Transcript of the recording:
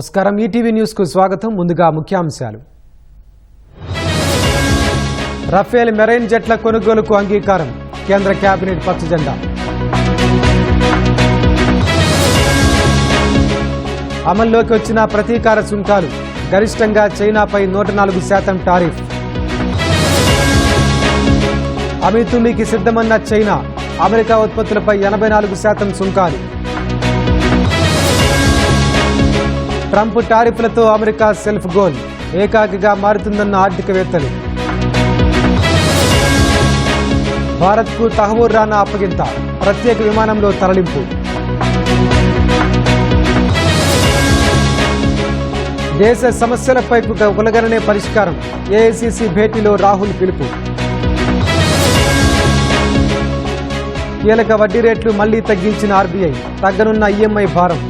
నమస్కారం ETV news కు స్వాగతం ముందుగా ముఖ్యాంశాలు రఫేల్ మెరైన్ జెట్ల కొనుగోలుకు అంగీకారం కేంద్ర కేబినెట్ పచ్చ జెండా అమల్లోకి వచ్చిన ప్రతీకార సుంకాలు గరిష్టంగా చైనాపై 104% టారిఫ్ అమితుమీకి సిద్ధమన్న చైనా అమెరికా ఉత్పత్తులపై 84% సుంకాలు ట్రంప్ టారిఫ్లతో అమెరికా సెల్ఫ్ గోల్ ఏకాకిగా మారుతుందన్న ఆర్థికవేత్తలు భారత్కు తహవూర్ రానా అప్పగింత ప్రత్యేక విమానంలో తరలింపు దేశ సమస్యలపై కులగణనే పరిష్కారం ఏఐసీసీ భేటీలో రాహుల్ పిలుపు కీలక వడ్డీ రేట్లు మళ్లీ తగ్గించిన ఆర్బీఐ తగ్గనున్న ఈఎంఐ భారం